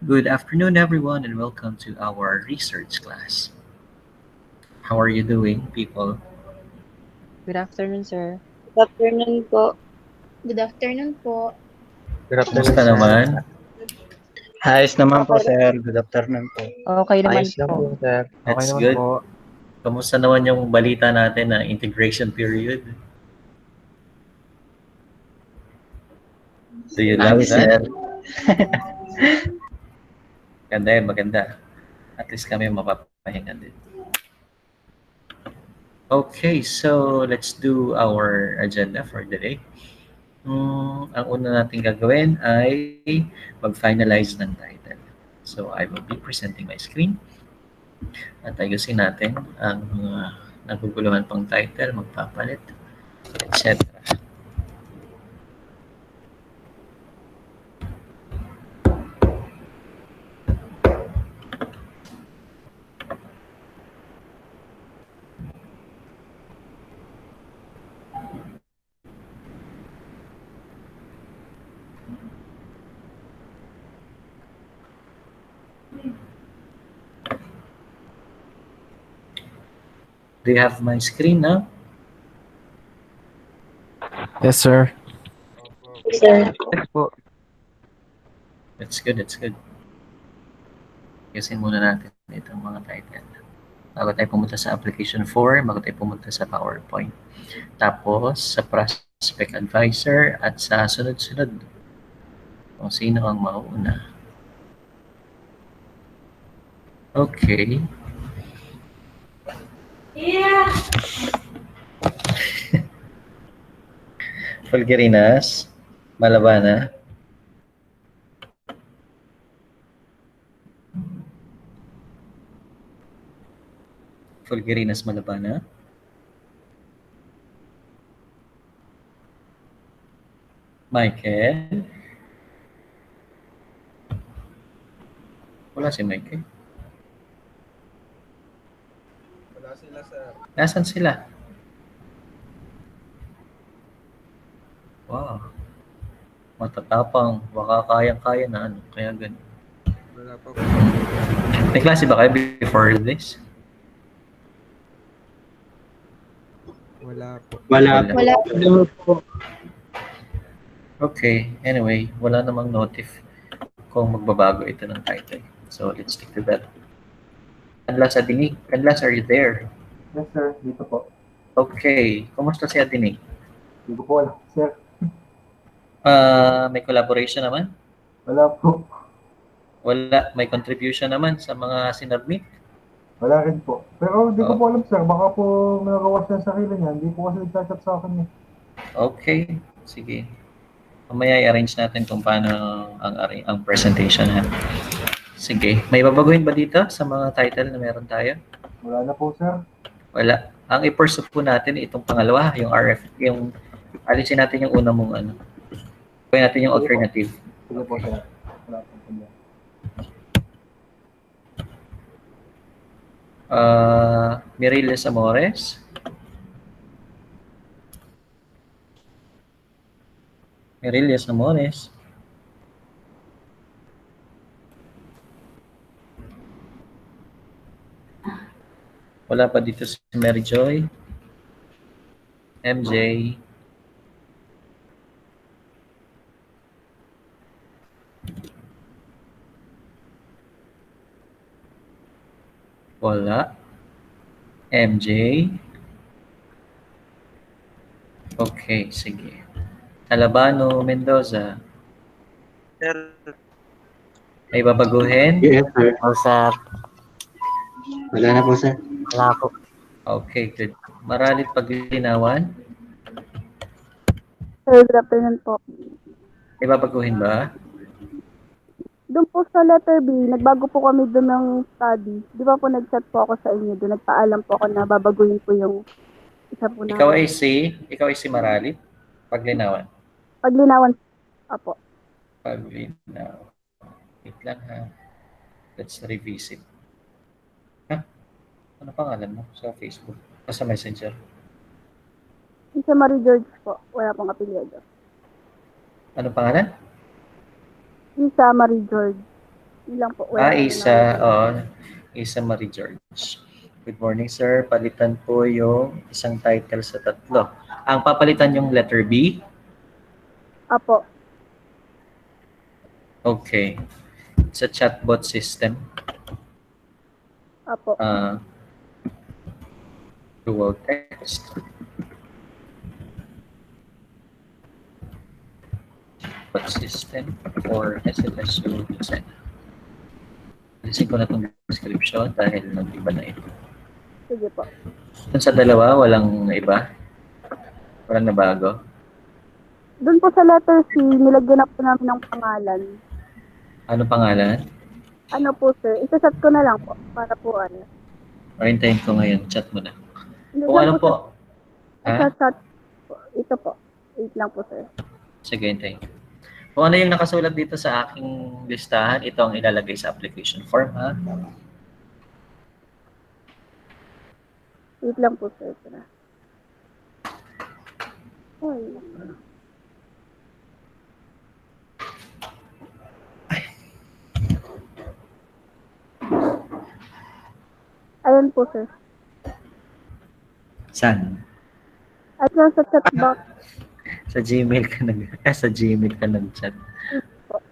Good afternoon, everyone, and welcome to our research class. How are you doing, people? Good afternoon, sir. Good afternoon po. Good afternoon po. Good afternoon, Kumusta sir. naman? Ayos naman po, Okay lang. sir. Good afternoon po. Okay naman Ayos lang po. po, sir. Okay That's naman good. po. Kamusta naman yung balita natin na integration period? Do you love Ayos, that? sir. Maganda yan, maganda. At least kami mapapahinga din. Okay, so let's do our agenda for the day. Ang una natin gagawin ay mag-finalize ng title. So I will be presenting my screen at ayusin natin ang naguguluhan pang title, magpapalit, etc. Do you have my screen now? Yes, sir. Sir. Yes po. That's good, that's good. Ayusin muna natin itong mga title. Bago tayo pumunta sa application 4, bago tayo pumunta sa PowerPoint. Tapos sa Prospect Advisor at sa sunod-sunod kung sino ang mauuna. Okay. Yeah. Fulgerinas, Malabana. Fulgerinas, Malabana. Michael. Wala si Michael. Wala sila, sir. Nasaan sila? Wow. Matatapang. Baka kayang-kaya na ano. Kaya ganun. Wala pa po. May klase ba kayo before this? Wala po. Wala po. Wala. Okay. Anyway, wala namang notif kung magbabago ito ng title. So, let's stick to that. Kanlas Adinig. Kanlas, are you there? Yes, sir. Dito po. Okay. Kumusta si Adinig? Hindi ko po alam, sir. May collaboration naman? Wala po. Wala. May contribution naman sa mga sinubmit? Wala rin po. Pero hindi Oh. ko po alam, sir. Baka po nagawa siya sa sarili niya. Hindi po kasi nag-chat sa akin. Okay. Sige. Mamaya i-arrange natin kung paano ang presentation. Ha? Sige. May babaguhin ba dito sa mga title na meron tayo? Wala na po, sir. Wala. Ang i-pursue po natin itong pangalawa, yung RF, yung alisin natin yung una mong ano. Gawin natin yung alternative. Sige po, sir. Wala po. Mireles Amores. Mireles Amores. Wala pa dito si Mary Joy. MJ. Wala. MJ. Okay, sige. Alabano Mendoza. Sir. Ay babaguhin? Yes, sir. Oh, sir. Wala na po, sir. Wala po. Okay, good. Maralit Paglinawan. Sir, good afternoon po. Ay babaguhin ba? Doon po sa letter B, nagbago po kami doon ng study. Di ba po nag-chat po ako sa inyo doon? Nagpaalam po ako na babaguhin po yung isa po na. Ikaw ay si Maralit Paglinawan. Paglinawan. Apo. Paglinawan. Wait lang ha. Let's revisit. Ha? Ano pangalan mo sa Facebook? O sa Messenger? Isa Marie George po. Wala pong apelyido. Ano pangalan? Isa Marie George. Yun lang po. Wala na Isa, naman. Isa Marie George. Good morning, sir. Palitan po yung isang title sa tatlo. Ang papalitan yung letter B. Apo. Okay. Sa chatbot system. Apo. Dual text. Chatbot system or SLSU design. Alisin ko na itong description dahil nag-iba na ito. Sige po. Dun sa dalawa, walang iba? Walang nabago? Doon po sa letter C, nilagyan na po namin ng pangalan. Ano pangalan? Ano po, sir? Isa-chat ko na lang po. Para po ano. Orintayin ko ngayon. Chat mo na. Hindi Kung lang ano po? sir. Ha? Isa-chat po. Ito po. Wait lang po, sir. Sige, hintayin. Kung ano yung nakasulat dito sa aking listahan, ito ang ilalagay sa application form, ha? Wait lang po, sir. Ay. Ayan po, sir. Saan? At nasa chat box. Sa Gmail ka sa Gmail ka nag-chat.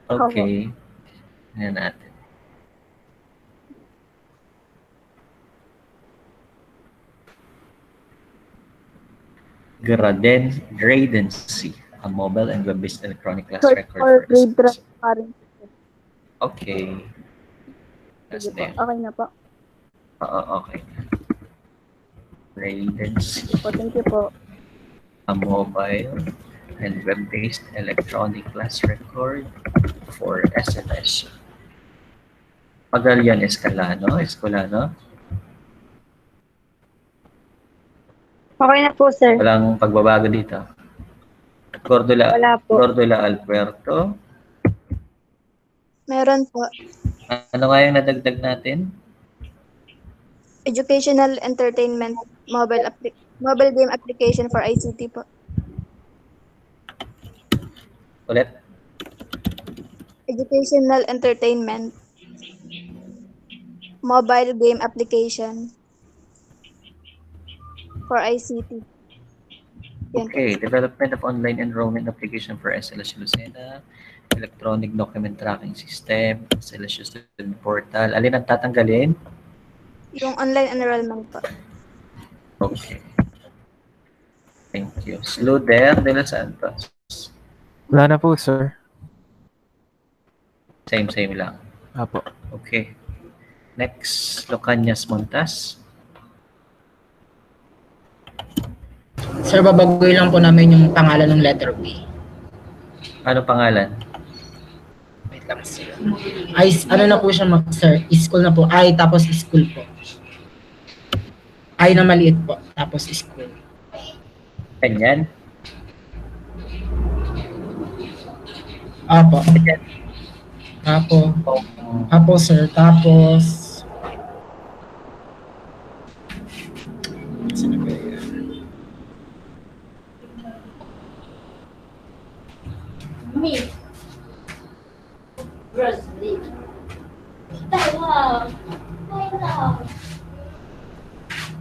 Okay. Ayan natin. Gradency, a mobile and web-based electronic class Search record for grade SLS. transparency. Okay. That's Sige po. there. Okay na po. Oo, okay. Gradency, Sige po. Thank you po. a mobile and web-based electronic class record for SLS. Pagalian Escolano. Okay na po, sir. Walang pagbabago dito. Wala po. Cordula Alberto. Meron po. Ano nga yung nadagdag natin? Educational Entertainment mobile game application for ICT po. Ulit? Educational Entertainment mobile game application for ICT. Yan po. Okay. Development of online enrollment application for SLSU Lucena. Electronic document tracking system. SLSU student portal. Alin ang tatanggalin? Yung online enrollment po. Okay. Thank you. Sluder de los Santos. Wala na po, sir. Same lang. Apo. Okay. Next, Locanias Montas. Sir, babaguhin lang po namin yung pangalan ng letter B. Ano pangalan? Wait lang, sir. Ay, ano na po siya, sir? School na po. Ay, tapos school po. Ay na maliit po. Tapos school. Ganyan? Apo. Apo, sir. Tapos... Saan na ba yan?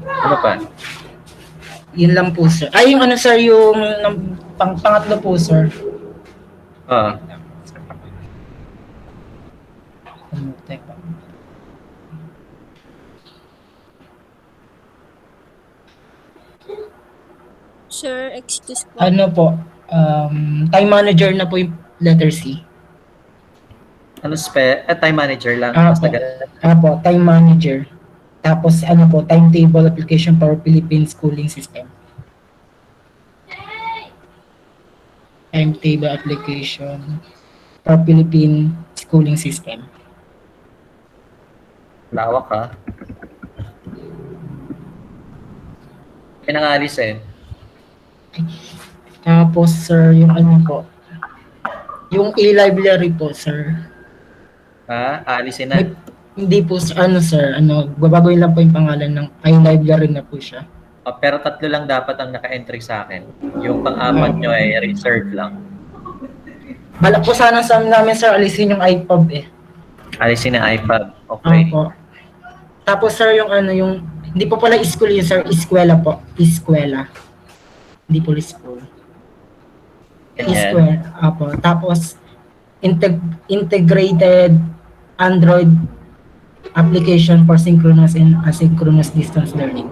Ano pa? Yun lang po, sir. Ay, yung ano, sir, yung pangatlo po, sir. Ah, Teka. Sir, excuse po. Ano po? Time manager na po yung letter C. ano time manager lang. Ah, Basta po. ganun. Apo, time manager. Tapos ano po, timetable application for Philippine schooling system. Timetable application for Philippine schooling system. Lawak ha. Pinangalis eh. Tapos sir, yung ano po, yung e-library po, sir. Ha? Alisin na. Hindi po, sir, babagoyin lang po yung pangalan ng i-library na po siya. Pero tatlo lang dapat ang naka-entry sa akin. Yung pang-apat nyo ay reserve lang. Balak po sana sa namin, sir, alisin yung iPub eh. Alisin na iPad. Okay. Opo. Tapos sir, yung ano, yung, hindi po pala school yun sir, eskwela po. Eskwela. Hindi po school. Ganyan. Eskwela. Opo. Tapos, integrated Android application for synchronous and asynchronous distance learning.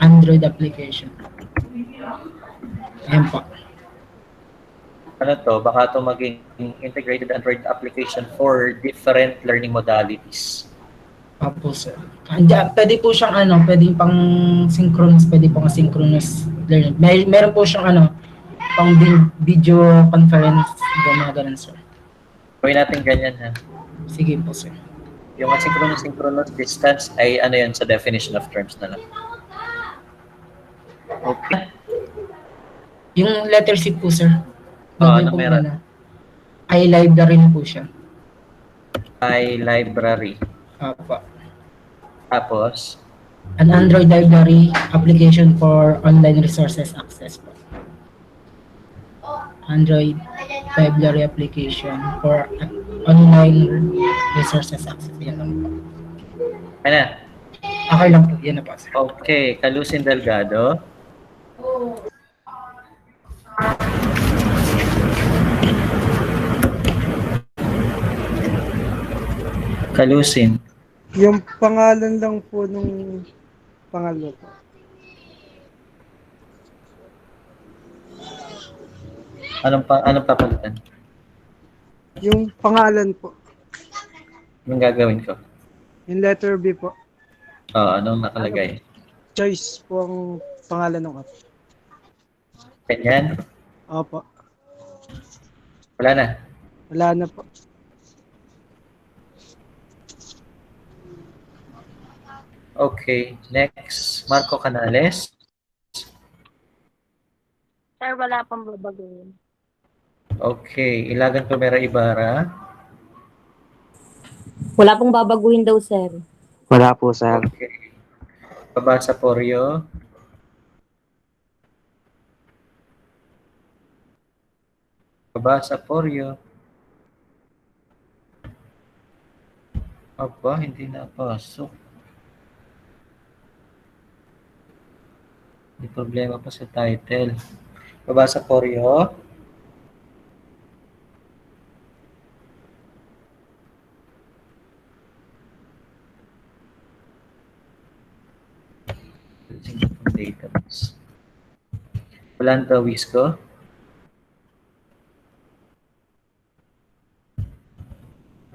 Android application. Ayan po. Ano to? Baka to maging integrated Android application for different learning modalities. Opo, sir. Pwede po siyang pwede pang synchronous, pwede pang asynchronous learning. Meron po siyang pang video conference, mga ganun, sir. Gawin natin ganyan ha. Sige po, sir. Yung asynchronous distance ay ano yan sa definition of terms na lang. Okay. Yung letter C po, sir. Ano meron? iLibrary na po siya. iLibrary. Opo. Tapos, An Android library application for online resources access po. Android library application for online resources access. Yan lang po. ano? Okay lang po. Yan na po, sir. Okay, Calusin Delgado. Calusin. Yung pangalan lang po nung pangalo po. Anong papalitan? Yung pangalan po. Anong gagawin ko? Yung letter B po. Anong nakalagay? Choice po ang pangalan ng app. Ganyan? Opo. Wala na. Wala na po. Okay, next. Marco Canales. Sir, wala pang babaguhin. Okay, Ilagan Tumera Ibarra. Wala pong babaguhin daw, sir. Wala po, sir. Okay. Babasa Porio. Babasa Porio. Aba, hindi napasok. May problema pa sa title. Babasa Porio. Database. Planta Wisco.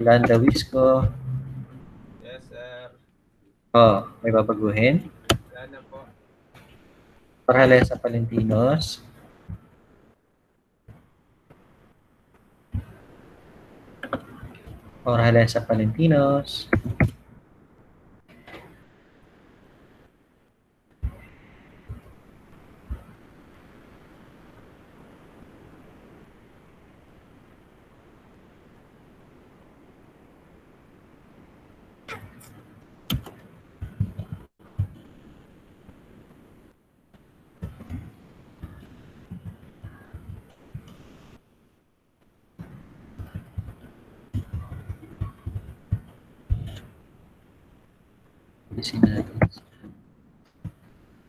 Planta Wisco. Yes, sir. May babaguhin. Wala na po. Parhalesa Palentinos. Parhalesa Palentinos.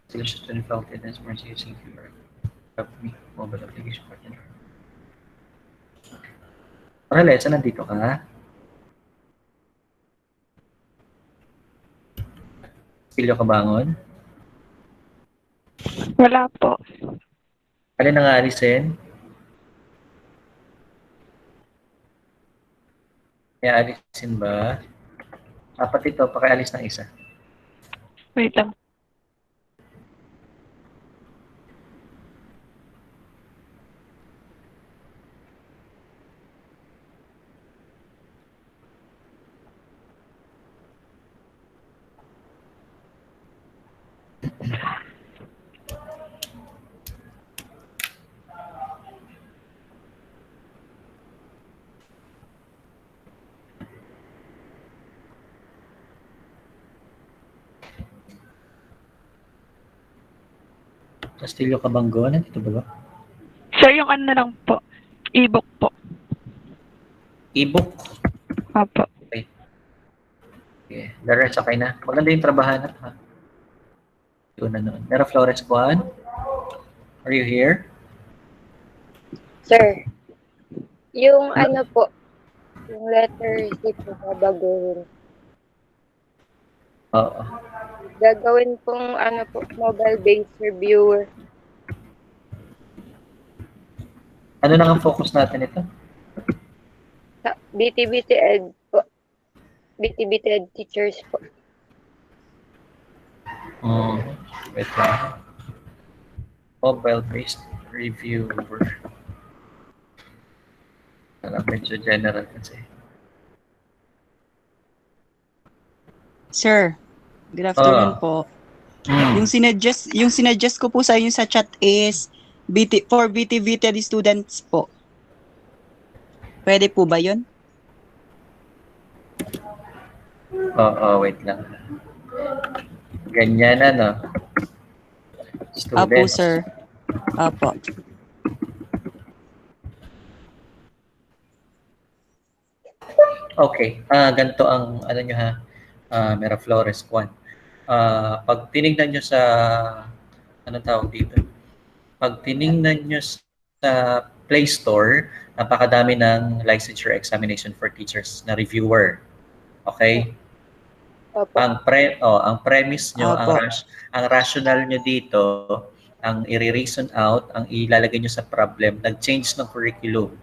Selection to develop it as more using your mobile application partner. Parhalesa, nandito ka? Pilyo Kabangon? Wala po. Alin ang aalisin? May aalisin ba? Apat ito, pakialis ng isa. Wait lang. Castillo Cabangon, nandito ba ba? Sir, yung ano na lang po. E-book po. E-book. Opo. Okay. The rest, okay na. Maganda yung trabahan ha. Yun na noon. Mera Flores Juan, are you here? Sir, yung ano po, yung letter C po babaguhin. Oo. Gagawin pong ano po, mobile-based reviewer. Ano na ang focus natin ito? Sa BT-BT Ed po. BT-BT Ed teachers po. Wait lang. Mobile-based reviewer. Parang medyo general kasi. Sir, good afternoon po. Yung sinuggest ko po sa inyo sa chat is for BT-BT students po. Pwede po ba yun? Oo, wait lang. Ganyan ano. Apo, sir. Apo. Okay. Ganito ang ano nyo ha. Mera Flores Juan. Pag tinignan nyo sa anong tawag dito? Pag tinignan nyo sa Play Store, napakadami ng licensure examination for teachers na reviewer. Okay? Ang premise nyo, ang rational nyo dito, ang i-reason out, ang ilalagay nyo sa problem, nag-change ng curriculum.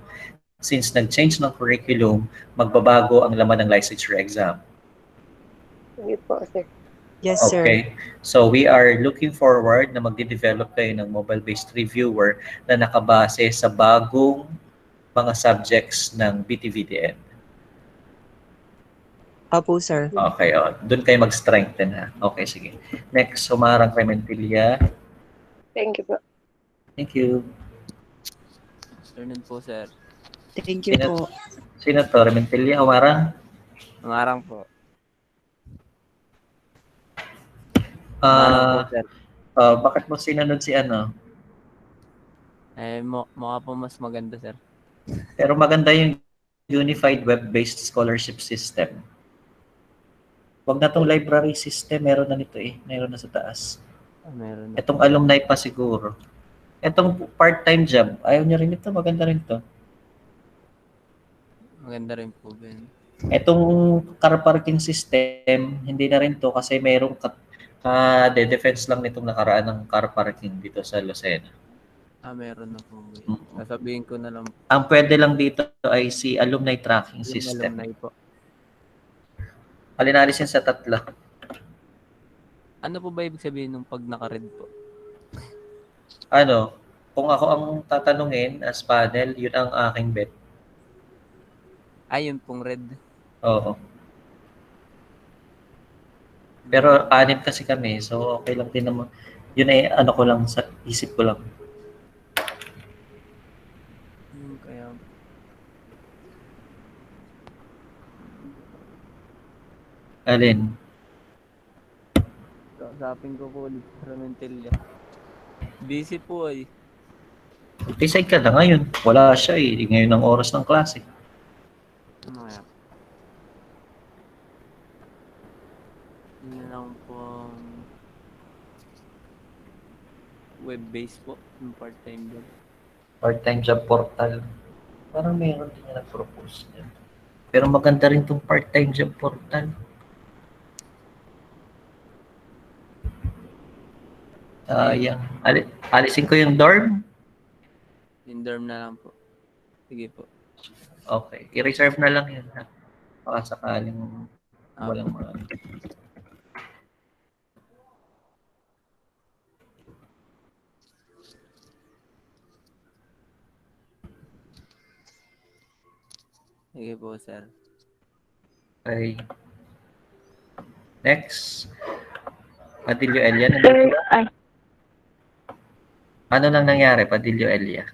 Since nag-change ng curriculum, magbabago ang laman ng licensure exam. Sige po, sir. Yes, sir. Okay. So we are looking forward na magde-develop kayo ng mobile-based reviewer na nakabase sa bagong mga subjects ng BT-VTN. Apo, sir. Okay, doon kayo mag-strengthen ha. Okay, sige. Next, Humarang Clementilla. Thank you po. Thank you. Afternoon po, sir. Thank you po. Sino to? Clementilla, Humarang? Mangarang po. Bakit mo sinunod si ano? Mukha po mas maganda, sir. Pero maganda yung Unified Web-Based Scholarship System. Wag na tong library system, meron na nito eh. Meron na sa taas. Meron na. Itong alumni pa siguro. Itong part-time job, ayaw niya rin ito, maganda rin ito. Maganda rin po, Ben. Itong car parking system, hindi na rin to kasi mayroong defense lang nitong nakaraan ng car parking dito sa Lucena. Meron na po. Sasabihin ko na lang. Ang pwede lang dito ay si alumni tracking system. Alumni po. Alinalis yan sa tatlo. Ano po ba ibig sabihin nung pag naka-red po? Ano, kung ako ang tatanungin as panel, yun ang aking bet. Ayun pong red. Oo. Pero 6 kasi kami, so okay lang din naman. Yun ay ano ko lang, sa isip ko lang. Kaya... Alin? Kausapin ko po ulit sa Ramentilla. Busy po ay. Decide ka na ngayon. Wala siya eh. Ngayon ang oras ng klase. Ano kaya? Yun lang po web-based po. Yung part-time job. Part-time job portal. Parang meron din na nag-propose niya. Pero maganda rin tong part-time job portal. Yan. Alisin ko yung dorm. Yung dorm na lang po. Sige po. Okay. I-reserve na lang yun. Ha? Baka sakaling walang mga... Sige po, sir. Okay. Next. Padillo Elia. Sir, ay. Ano nang nangyari, Padillo Elia?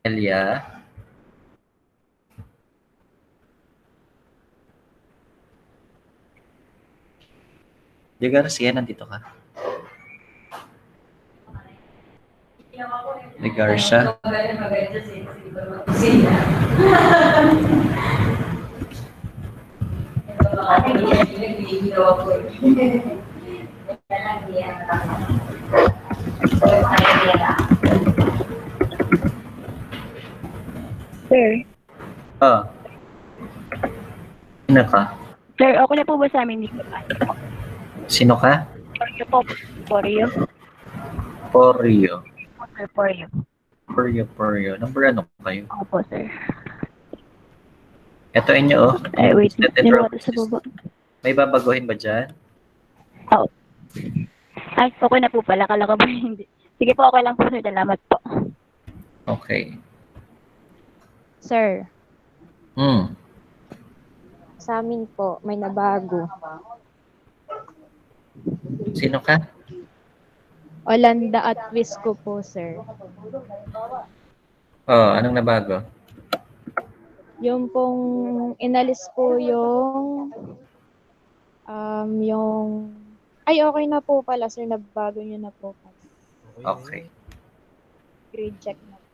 Elia? Di Garcia, nandito ka? De Garcia. Sir. Ah. Sino ka? Sir, okay na po ba sa amin dito? Sino ka? Poryo po. Poryo. Poryo. Sir, Poryo. Poryo. Number ano kayo? Opo, sir. Ito inyo, oh. Ay, wait. Stated Niluwa sa promises. baba. May babaguhin ba dyan? Oo. Ay, okay na po pala. Kala ko ba hindi. Sige po, okay lang po, sir. Salamat po. Okay. Sir, Sa amin po, may nabago. Sino ka? Olanda at Wisco po, sir. Oh, anong nabago? Yung pong inalis po ay, okay na po pala, sir. Nabago nyo na po pala. Okay. Grade check na po.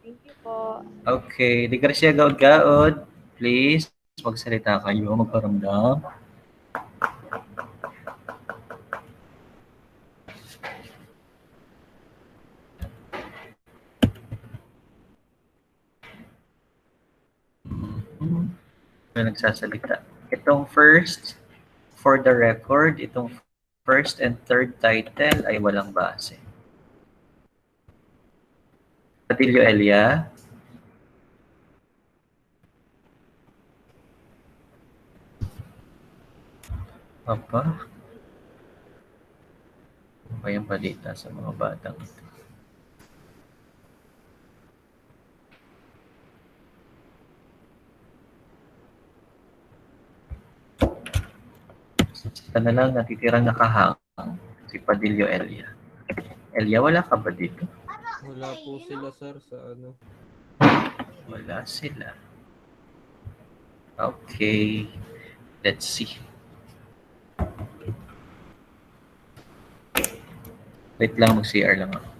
Thank you po. Okay. De Garcia Gaod. Please, magsalita kayo. Magparamdam. May nagsasalita. Itong first, for the record, itong first and third title ay walang base. Padillo Elia. Papa. Ano ba yung balita sa mga batang ito? Isa na lang natitirang nakahang si Padillo Elia. Elia, wala ka ba dito? Wala po sila, sir, sa ano. Wala sila. Okay. Let's see. Wait lang, mag-CR lang ako.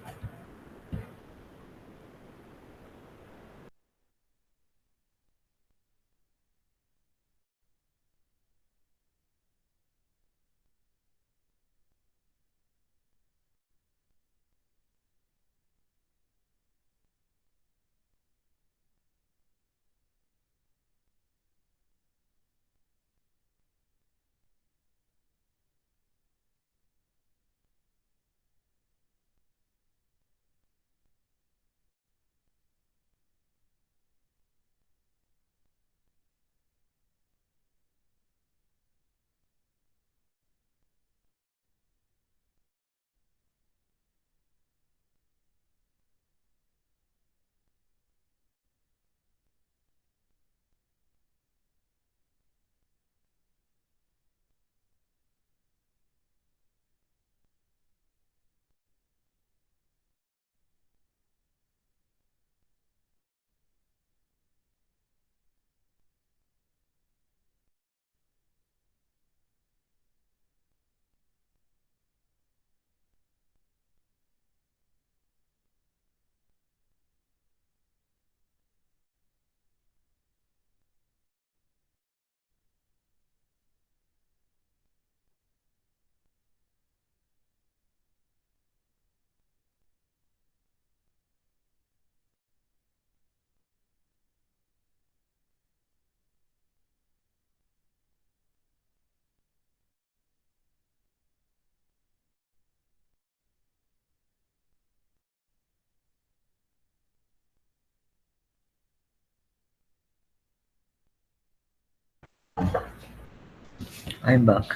I'm back.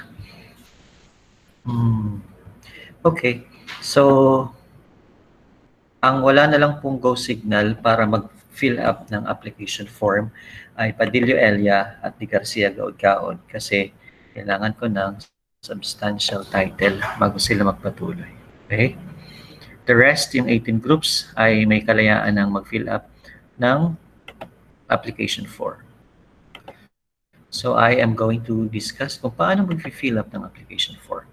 Okay. So, ang wala na lang pong go signal para mag-fill up ng application form ay Padillo Elia at De Garcia Gaod kasi kailangan ko ng substantial title bago sila magpatuloy. Okay? The rest, yung 18 groups, ay may kalayaan ng mag-fill up ng application form. So, I am going to discuss kung paano mag-fill up ng application form.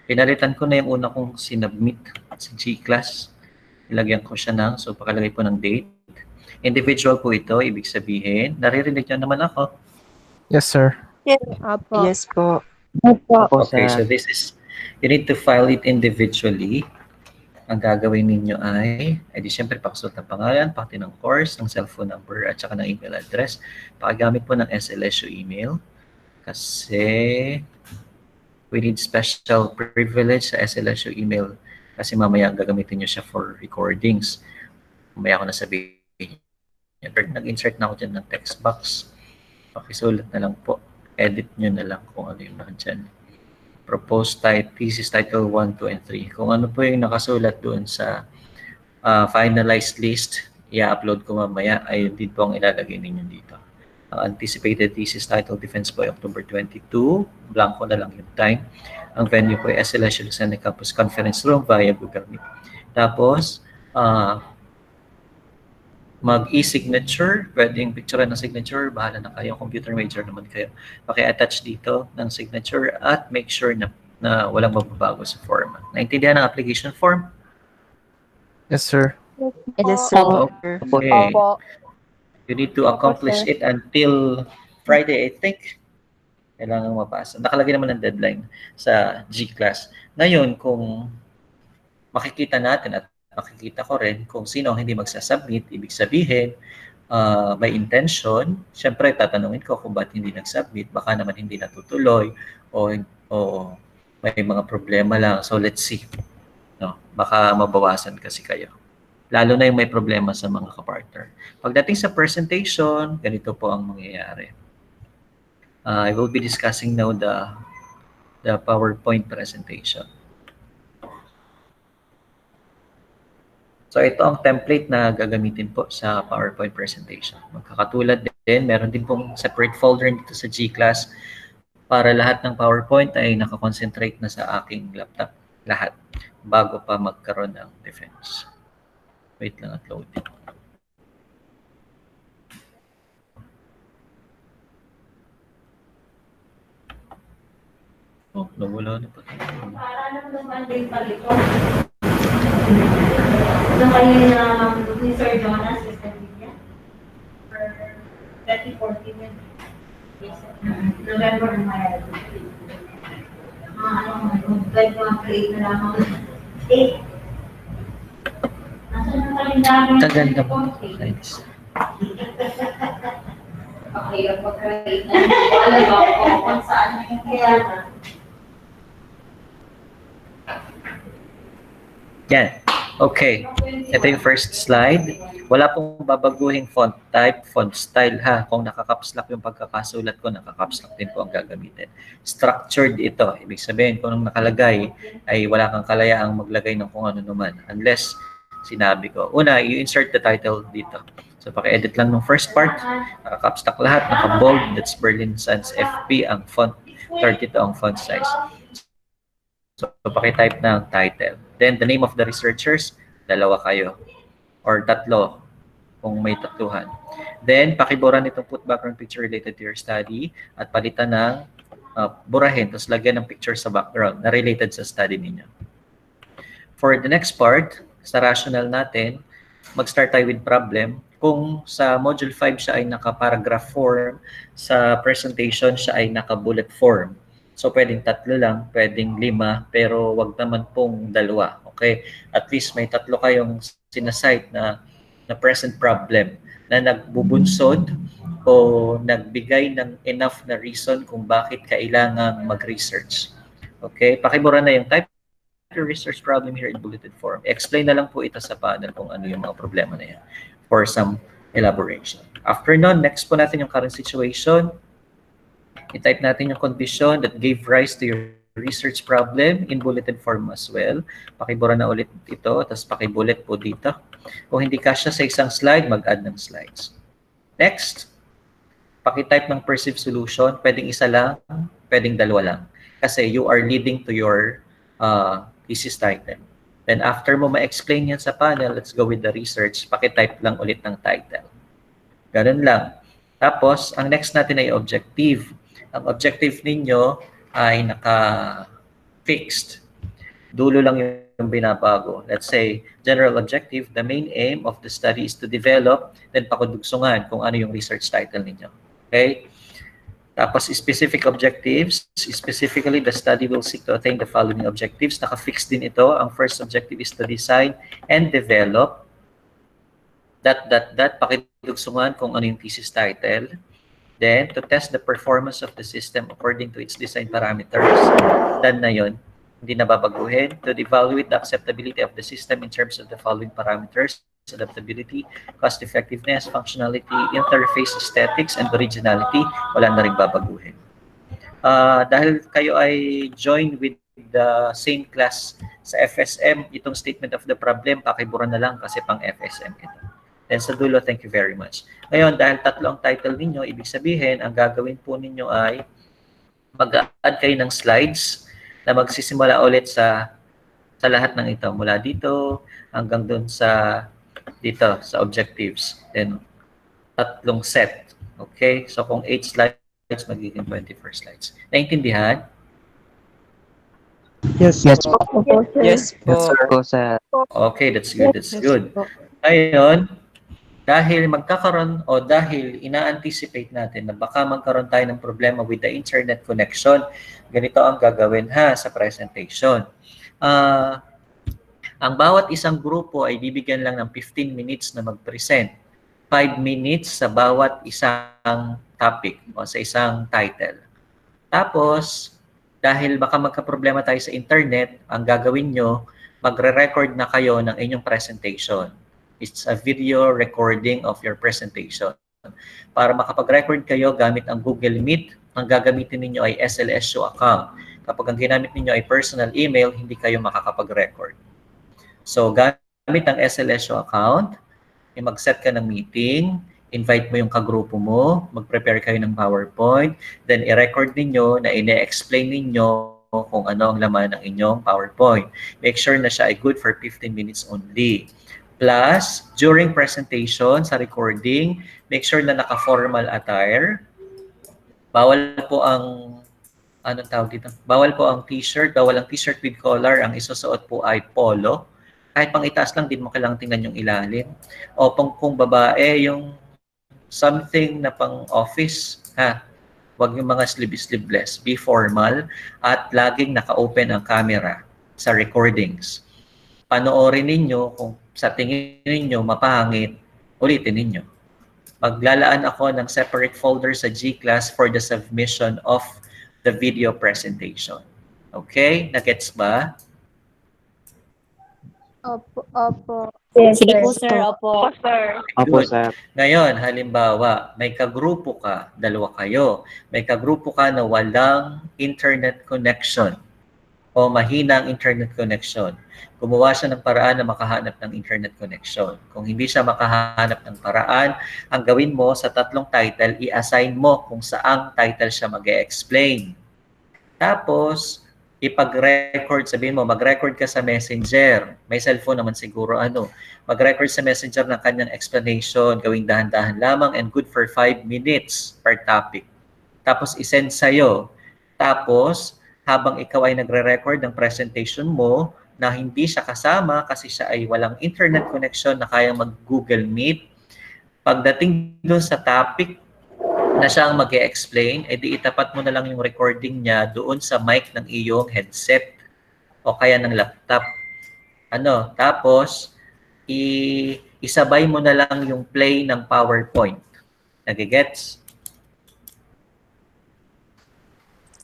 Pinalitan ko na yung una kong sinubmit sa G-Class Ilagyan ko siya ng, so pakalagay po ng date. Individual po ito, ibig sabihin, naririnig niyo naman ako. Yes, sir. Opo. Yes po. Okay, so this is, you need to file it individually. Ang gagawin ninyo ay di syempre pakasulat ng pangalan, pati ng course, ng cellphone number, at saka ng email address. Pakagamit po ng SLSU email. Kasi we need special privilege sa SLSU email. Kasi mamaya gagamitin nyo siya for recordings. Mamaya ako nasabihin. Nag-insert na ako dyan ng text box. Pakisulat na lang po. Edit nyo na lang kung ano yung nandyan. Proposed thesis title 1, 2, and 3. Kung ano po yung nakasulat doon sa finalized list, i-upload ko mamaya, ay din po ang ilalagay ninyo dito. Ang anticipated thesis title defense po ay October 22. Blanco na lang yung time. Ang venue po ay SLSU Lucena Campus Conference Room via Google Meet. Tapos, mag-e-signature, pwedeng picture ng signature, bahala na kayo, computer major naman kayo. Paki-attach dito ng signature at make sure na walang mababago sa form. Naintindihan ang application form? Yes, sir. Yes, sir. Okay. You need to accomplish it until Friday, I think. Kailangan mapasa. Nakalagay naman ang deadline sa G-class. Ngayon, kung makikita natin at makikita ko rin kung sino ang hindi magsasubmit, ibig sabihin, may intention, syempre tatanungin ko kung ba't hindi nag-submit, baka naman hindi natutuloy, o may mga problema lang. So let's see. No? Baka mabawasan kasi kayo. Lalo na yung may problema sa mga kapartner. Pagdating sa presentation, ganito po ang mangyayari. I will be discussing now the PowerPoint presentation. So ito ang template na gagamitin po sa PowerPoint presentation. Magkakatulad din, meron din pong separate folder dito sa G-class para lahat ng PowerPoint ay nakakonsentrate na sa aking laptop. Lahat. Bago pa magkaroon ng defense. Wait lang at loading. Oh, nawala na pa. Para naman din palito. Ito kayo na ni Sir Jonas sa Sevilla for 2014 yun. November na may pwede mga create na lamang date. Nasaan ang kalendaryo? Tagal na po. Thanks. Okay, pag-create na. Alam ba kung saan na yung kaya na. Yan. Okay. Ito yung first slide. Wala pong babaguhing font type, font style ha. Kung nakakaps lock yung pagkakasulat ko, nakakaps lock din po ang gagamitin. Structured ito. Ibig sabihin, kung anong nakalagay, ay wala kang kalayaang maglagay ng kung ano naman. Unless, sinabi ko. Una, you insert the title dito. So, paki-edit lang ng first part. Nakakaps lock lahat. Naka-bold. That's Berlin Sans FP. Ang font, 32 ang font size. So, paki-type ng title. Then, the name of the researchers, dalawa kayo. Or tatlo, kung may tatluhan. Then, pakibura nitong put background picture related to your study at palitan ng burahin, tapos lagyan ng picture sa background na related sa study ninyo. For the next part, sa rational natin, mag-start tayo with problem. Kung sa Module 5 siya ay naka-paragraph form, sa presentation siya ay naka-bullet form. So, pwedeng tatlo lang, pwedeng 5, pero wag naman pong 2. Okay? At least may 3 kayong sinasite na present problem na nagbubunsod o nagbigay ng enough na reason kung bakit kailangan mag-research. Okay? Pakibura na yung type your research problem here in bulleted form. Explain na lang po ito sa panel kung ano yung mga problema na yan for some elaboration. After nun, next po natin yung current situation. I-type natin yung condition that gave rise to your research problem in bulleted form as well. Pakibura na ulit ito, tapos pakibullet po dito. Kung hindi kasya sa isang slide, mag-add ng slides. Next, pakitype ng perceived solution. Pwedeng isa lang, pwedeng 2 lang. Kasi you are leading to your thesis title. Then after mo ma-explain yan sa panel, let's go with the research. Pakitype lang ulit ng title. Ganun lang. Tapos, ang next natin ay objective. Ang objective ninyo ay naka-fixed. Dulo lang yung binabago. Let's say, general objective, the main aim of the study is to develop, then pakudugsungan kung ano yung research title ninyo. Okay? Tapos, specific objectives. Specifically, the study will seek to attain the following objectives. Naka-fix din ito. Ang first objective is to design and develop pakidugsungan kung ano yung thesis title. Then, to test the performance of the system according to its design parameters. Done na yun. Hindi na babaguhin. To evaluate the acceptability of the system in terms of the following parameters: adaptability, cost-effectiveness, functionality, interface aesthetics, and originality. Wala na rin babaguhin. Dahil kayo ay join with the same class sa FSM, itong statement of the problem, pakibura na lang kasi pang FSM ito. Then sa dulo, thank you very much. Ngayon, dahil tatlo ang title ninyo, ibig sabihin, ang gagawin po ninyo ay mag-add kayo ng slides na magsisimula ulit sa lahat ng ito. Mula dito hanggang dun sa dito, sa objectives. Then, tatlong set. Okay? So, kung 8 slides, magiging 24 slides. Naintindihan? Yes. Yes po. Yes po. Sir. Okay, that's good. That's good. Ngayon, dahil magkakaroon o dahil ina-anticipate natin na baka magkaroon tayo ng problema with the internet connection, ganito ang gagawin sa presentation. Ang bawat isang grupo ay bibigyan lang ng 15 minutes na mag-present. 5 minutes sa bawat isang topic o sa isang title. Tapos, dahil baka magka-problema tayo sa internet, ang gagawin nyo, magre-record na kayo ng inyong presentation. It's a video recording of your presentation. Para makapag-record kayo gamit ang Google Meet, ang gagamitin ninyo ay SLSU account. Kapag ang ginamit ninyo ay personal email, hindi kayo makakapag-record. So, gamit ang SLSU account, mag-set ka ng meeting, invite mo yung kagrupo mo, mag-prepare kayo ng PowerPoint, then i-record ninyo na ine-explain ninyo kung ano ang laman ng inyong PowerPoint. Make sure na siya ay good for 15 minutes only. Plus, during presentation, sa recording, make sure na naka-formal attire. Bawal po ang, anong tawag dito? Bawal po ang t-shirt, bawal ang t-shirt with collar. Ang isusuot po ay polo. Kahit pang itaas lang, din mo kailangang tingnan yung ilalim. O kung babae, yung something na pang office, Huwag yung mga sleeveless. Be formal at laging naka-open ang camera sa recordings. Panoorin ninyo kung sa tingin ninyo mapangit, ulitin ninyo. Maglalaan ako ng separate folder sa G-Class for the submission of the video presentation. Okay? Nagets ba? Opo. Sige po, sir. Opo. Sir. Opo, sir. Ngayon, halimbawa, may kagrupo ka, dalawa kayo. May kagrupo ka na walang internet connection o mahina ang internet connection. Gumawa siya ng paraan na makahanap ng internet connection. Kung hindi siya makahanap ng paraan, ang gawin mo sa tatlong title, i-assign mo kung saang title siya mag-e-explain. Tapos, ipag-record, sabihin mo, mag-record ka sa Messenger. May cellphone naman siguro, mag-record sa Messenger ng kanyang explanation, gawing dahan-dahan lamang and good for 5 minutes per topic. Tapos, isend sa'yo. Tapos, habang ikaw ay nagre-record ng presentation mo, na hindi siya kasama kasi siya ay walang internet connection na kayang mag-Google Meet, pagdating doon sa topic na siya ang mag-e-explain, edi itapat mo na lang yung recording niya doon sa mic ng iyong headset o kaya ng laptop. Tapos, isabay mo na lang yung play ng PowerPoint. Nagigets?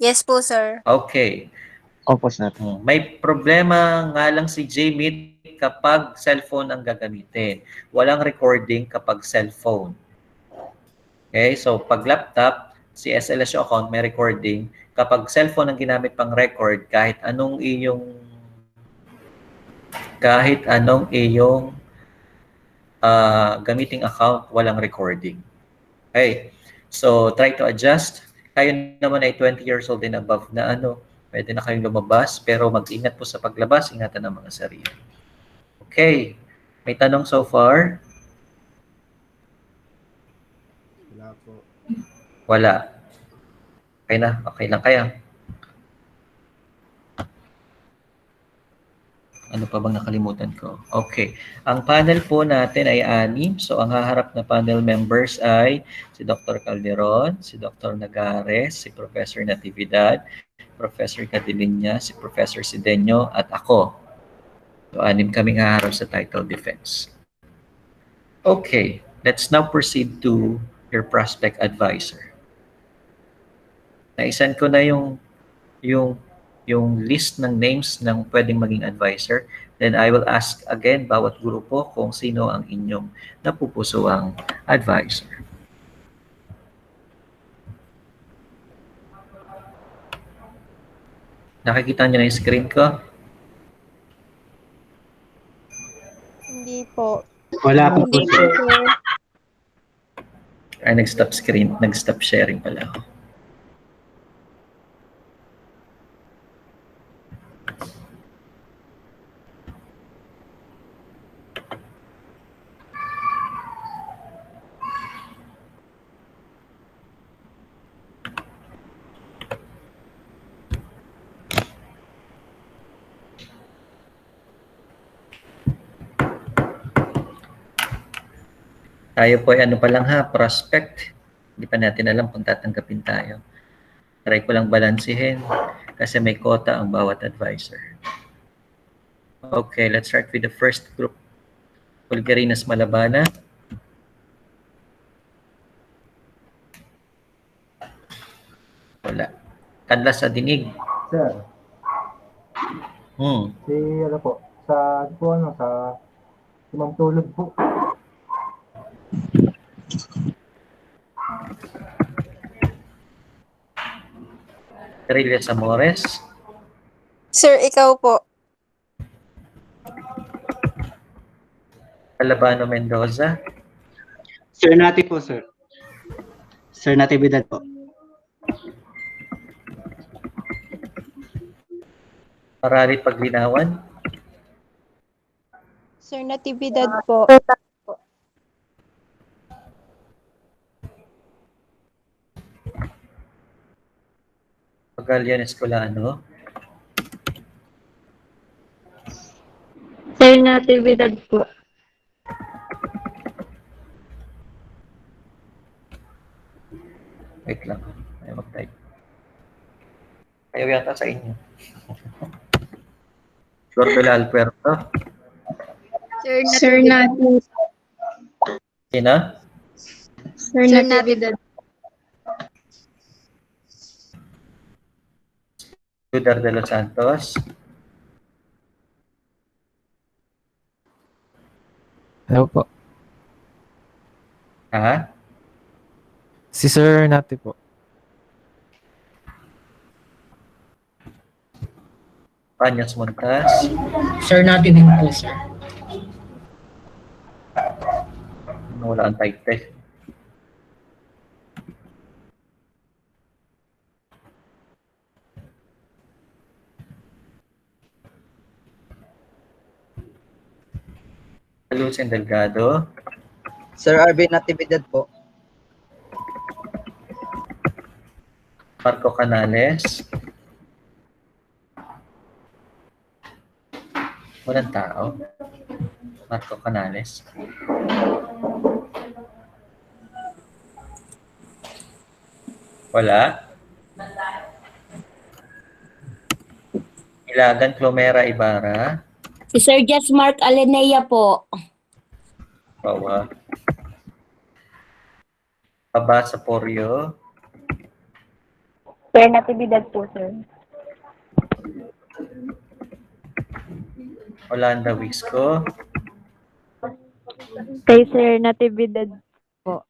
Yes po, sir. Okay. Opo, sir. May problema nga lang si J-Meet kapag cellphone ang gagamitin. Walang recording kapag cellphone. Okay, so pag laptop, si SLSU account may recording. Kapag cellphone ang ginamit pang record, kahit anong iyong gamiting account, walang recording. Okay, so try to adjust. Kayo naman ay 20 years old and above na pwede na kayong lumabas, pero mag-ingat po sa paglabas, ingatan ang mga sarili. Okay, may tanong so far? Wala po. Wala. Okay na, okay lang kaya. Ano pa bang nakalimutan ko? Okay. Ang panel po natin ay 6. So, ang haharap na panel members ay si Dr. Calderon, si Dr. Nagares, si Professor Natividad, Professor Catilinya, si Professor Sidenyo, at ako. So, 6 kaming haharap sa title defense. Okay. Let's now proceed to your prospect advisor. Naisan ko na yung list ng names ng pwedeng maging advisor. Then I will ask again bawat grupo kung sino ang inyong napupusuang advisor. Nakikita niyo na yung screen ko? Hindi po. Wala po Hindi po, sir. Ay, nag-stop screen, nag-stop sharing pala ako. Tayo po ay ano pa lang ha, prospect. Hindi pa natin alam kung tatanggapin tayo. Try ko lang balansihin kasi may quota ang bawat advisor. Okay, let's start with the first group. Pulgarinas Malabana. Wala. Kanlas sa dinig. Sir, si ano po, sa si Ma'am Tulog po. Trillias Amores. Sir, ikaw po. Alabano Mendoza. Sir Nati po, sir. Sir Natividad po. Paralit Paglinawan. Sir Natividad po. Pagalian Escolano. Sir Natividad po. Wait lang. Ay mag-type. Ayaw yata sa inyo. Corbela Alberto. Sir Nati. Sino? Sir Natividad. Judar de los Santos. Hello po. Ha? Si Sir Nati po. Panyas Montas. Sir natin din po, sir. Wala ang title. Lucien Delgado. Sir Arvin Natividad po. Marco Canales. Walang tao. Marco Canales. Wala. Ilagan Clomera Ibarra. Si Sir Jess Mark Alenea po. Bawa. Abasa Porio. Sir Natividad po, sir. Olanda Wisco. Kay Sir Natividad po.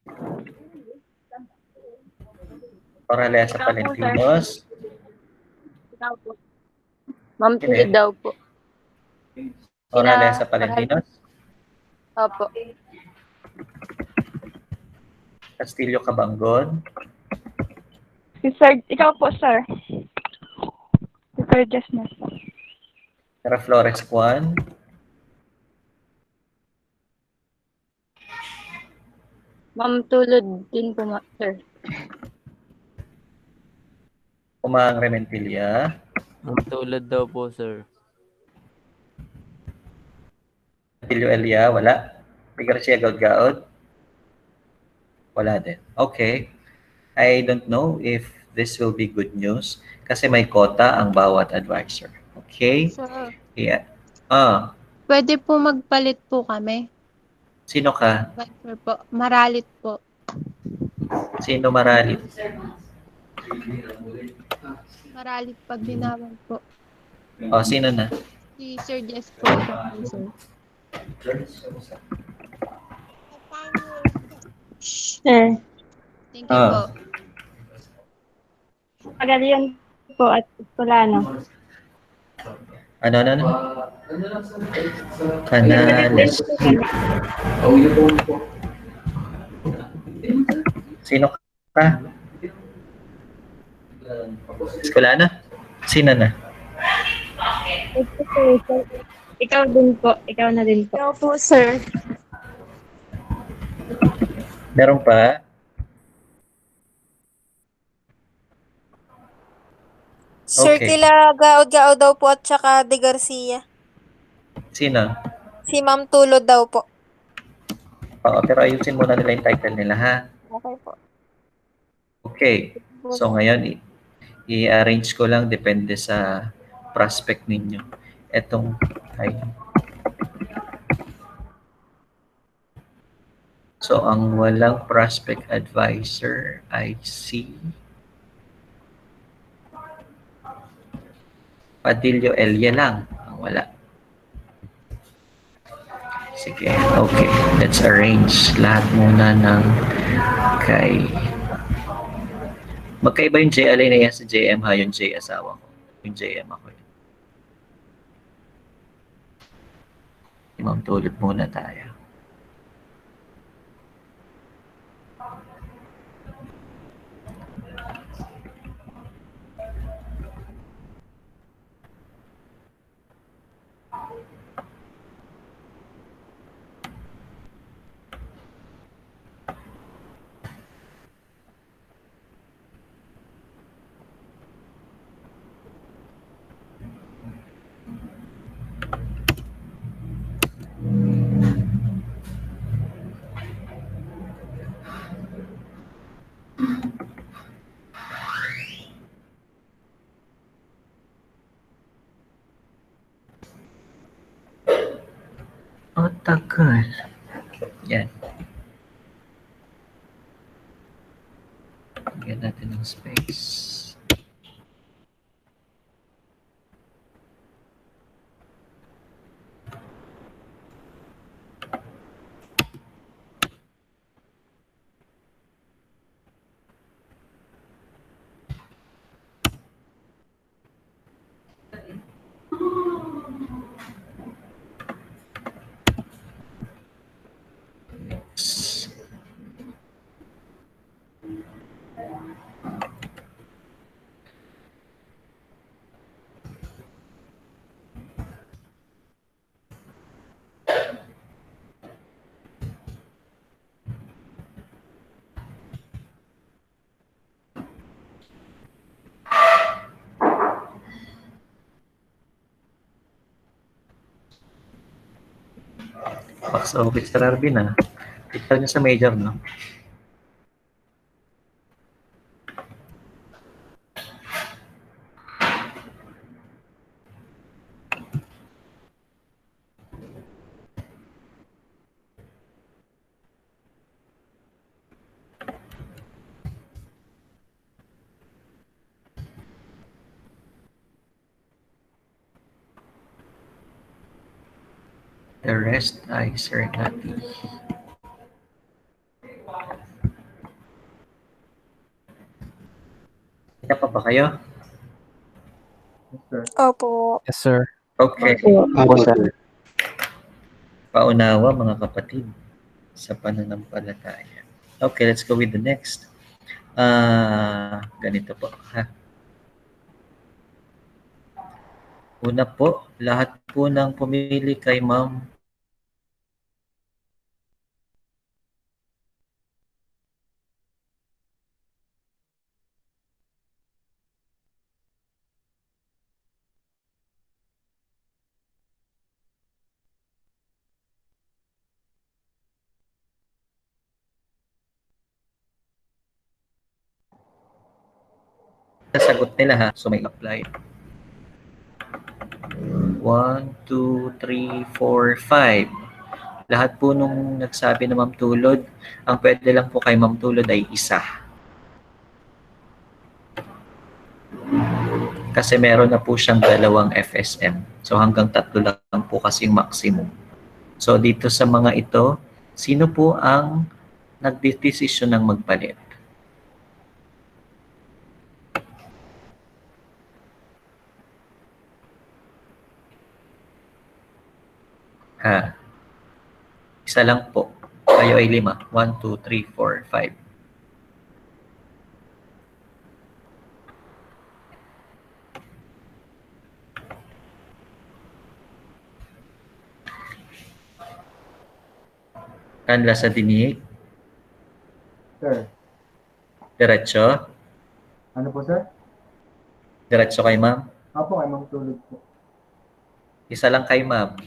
Oralesa Palentinos. Ma'am Tulid daw po. Oralesa Palentinos. Opo. Castillo Cabangon. Si Sir, ikaw po, sir. Si Sir Jasmine po. Sara Flores Juan. Ma'am Tulid din po, sir. Umang Rementilla. Ma'am Tulad daw po, sir. Padillo Elia, wala. P. Garcia Gaud-Gaud, wala din. Okay. I don't know if this will be good news kasi may quota ang bawat advisor. Okay? Sir, Yeah. Ah, pwede po magpalit po kami. sino ka? Advisor po. Maralit po. Sino maralit? Maralit pag binawan po. Oh, sino na? Si Sir Jess po. Sir. Sir. Thank you po. Pagalian po at Escolano. Ano? Canales. Sino ka? Eskolana? Sino na? Ikaw din po. Ikaw na din po. Ikaw po, sir. Meron pa? Sir, Okay. kila Gaod-Gaod daw po at saka De Garcia. Sino? Si Ma'am Tulod daw po. Oo, pero ayusin muna nila yung title nila, ha? Okay po. Okay. So ngayon, i-arrange ko lang depende sa prospect ninyo. Etong, ay. So, ang walang prospect advisor ay si Padillo Elia lang. Ang wala. Sige, okay. Let's arrange lahat muna ng kay... Magkaiba yung J alay na yan sa JM ha, yung J asawa ko. Yung JM ako yun. Imam tulad muna tayo. Ang tagal. Yan. Lagyan natin ng space. Box office Sir Arvin ah. Ikaw niya sa major, no? The rest ay Sir Nati. Kita pa ba kayo? Opo. Yes, sir. Okay. Opo, sir. Paunawa mga kapatid sa pananampalataya. Okay, let's go with the next. Ganito po. Ha? Una po, lahat po ng pumili kay Ma'am sasagot nila ha. So may apply. 1, 2, 3, 4, 5. Lahat po nung nagsabi na Ma'am Tulod, ang pwede lang po kay Ma'am Tulod ay isa. Kasi meron na po siyang 2 FSM. So hanggang 3 lang po kasi yung maximum. So dito sa mga ito, sino po ang nagdesisyon ng magpalit? Ha? Isa lang po. Kayo ay 5. 1, 2, 3, 4, 5. Kanla sa dinig. Sir. Diretso. Ano po, sir? Diretso kay Ma'am. Apo, kay Ma'am Tulod po. Isa lang kay Ma'am.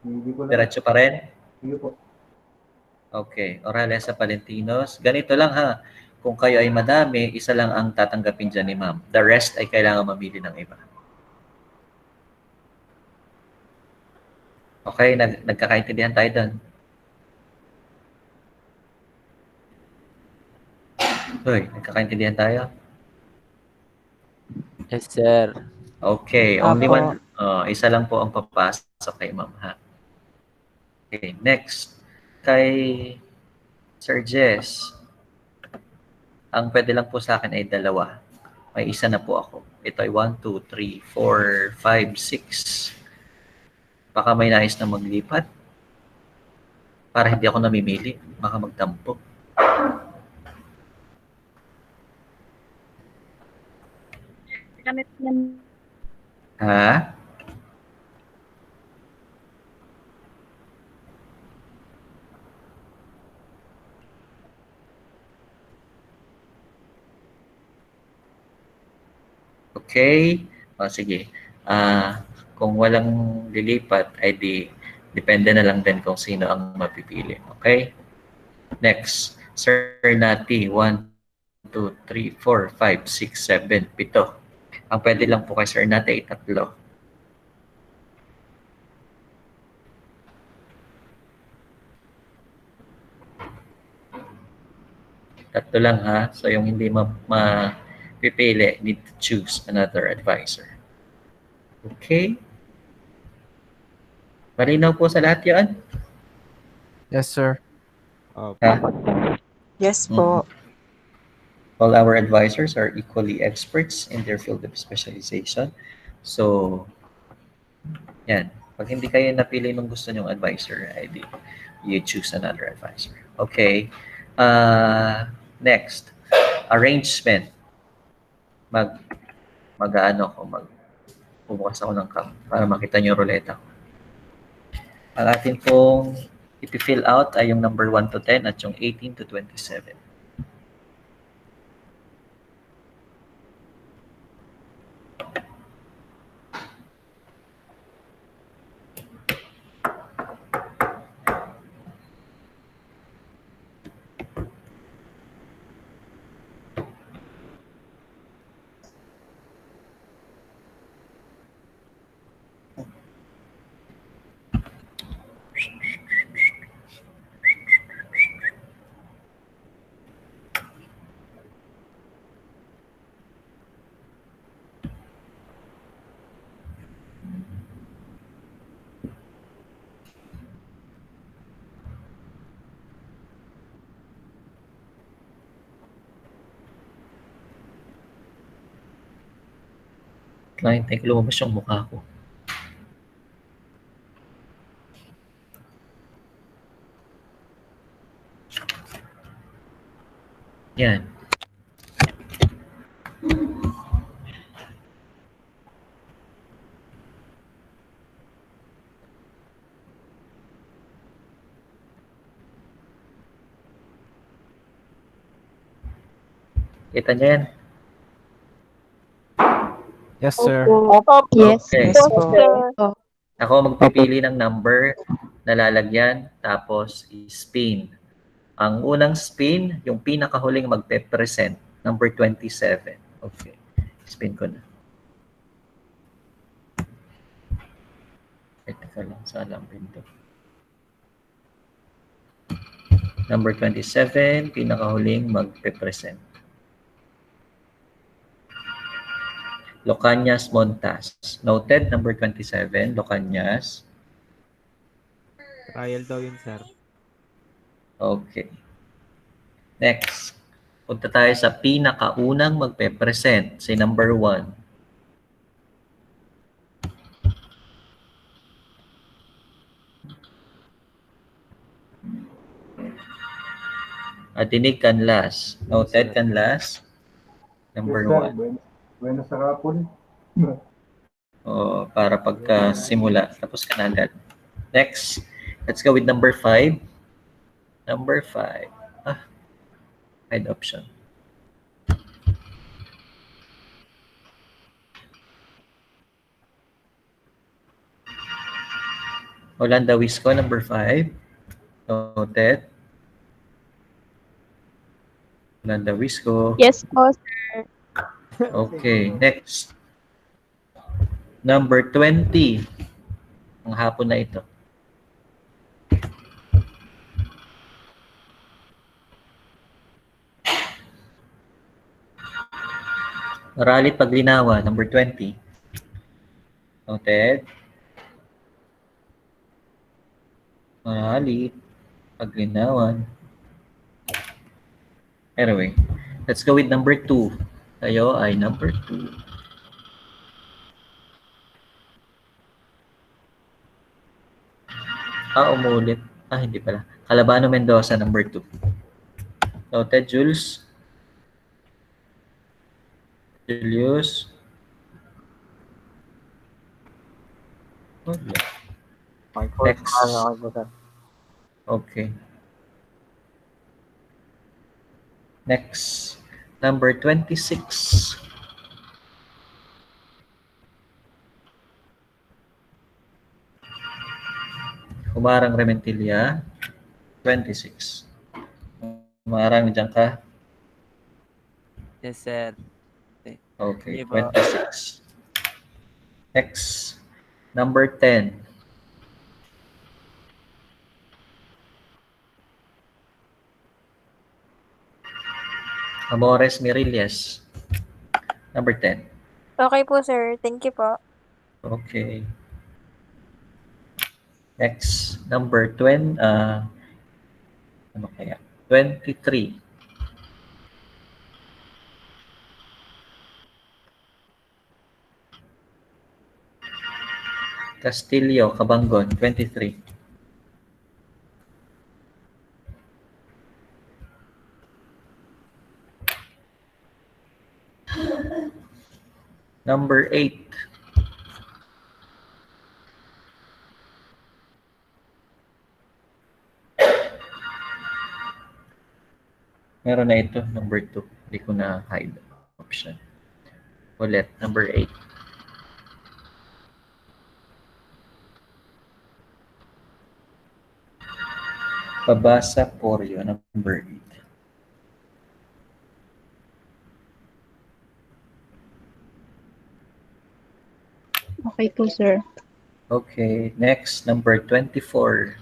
Hindi ko lang. Diretso pa rin? Sige po. Okay. Orales sa Palentinos. Ganito lang ha. Kung kayo ay madami, isa lang ang tatanggapin dyan ni Ma'am. The rest ay kailangan mamili ng iba. Okay, nagkakaintindihan tayo doon. Hoy, nagkakaintindihan tayo? Yes, sir. Okay, only one. Isa lang po ang papasok kay Ma'am ha. Okay, next. Kay Sir Jess, ang pwede lang po sa akin ay 2. May isa na po ako. Ito ay 1, 2, 3, 4, 5, 6. Baka may nais na maglipat. Para hindi ako namimili. Baka magtampo. Ha? Okay. O, sige. Kung walang lilipat, ay depende na lang din kung sino ang mapipili. Okay? Next. Sir Nati. 1, 2, 3, 4, 5, 6, 7, 7. Ang pwede lang po kay Sir Nati ay 3. Tatlo lang ha. So yung hindi mapipili, need to choose another advisor. Okay? Malinaw po sa lahat yun? Yes, sir. Ha? Yes po. All our advisors are equally experts in their field of specialization. So, yan. Pag hindi kayo napili ng gusto nyong advisor, you choose another advisor. Okay. Next. Arrangement. Bubukas ako ng cam para makita nyo yung ruleta ko. Ang atin pong ipi-fill out ay yung number 1 to 10 at yung 18 to 27. Hintay ko lumabas yung mukha ko. Yan. Kita niyo yan? Yes, sir. Yes, Okay. yes po. Ako magpipili ng number na lalagyan, tapos i-spin. Ang unang spin, yung pinakahuling magpe-present, number 27. Okay. Spin ko na. Teka lang, saan lang pinto. Number 27, pinakahuling magpe-present. Locanias Montas. Noted, number 27, Locanias. Trial daw yun, sir. Okay. Next. Punta tayo sa pinakaunang magpe-present. Si number 1. Atinig Canlas. Noted, Canlas. Number 1. Bueno sa kapon. Para pagka-simula. Tapos ka na agad. Next. Let's go with number 5. Number 5. Hide option. Holanda Wisco, number 5. Noted. Holanda Wisco. Yes po, sir. Okay, next. Number 20. Ang hapon na ito. Maralit Paglinawa, number 20. Noted. Maralit Paglinawan. Anyway, let's go with number 2. Tayo ay number 2. Umulit. Hindi pala. Calabano Mendoza, number 2. Noted, Jules. Julius. Next. Okay. Next. Number 26. Humarang Rementilla. 26. Humarang, dyan ka? Yes, sir. Okay, Sige po. 26. Next. Number 10. Amores Mirillas. Number 10. Okay po, sir. Thank you po. Okay. Next, number 20. Ano kaya? 23. Castillo, Cabangon, 23. Number 8. Meron na ito, number 2. Hindi ko na hide option. Ulit, number 8. Pabasa Poryo, number 8. Okay po, sir. Okay, next, number 24.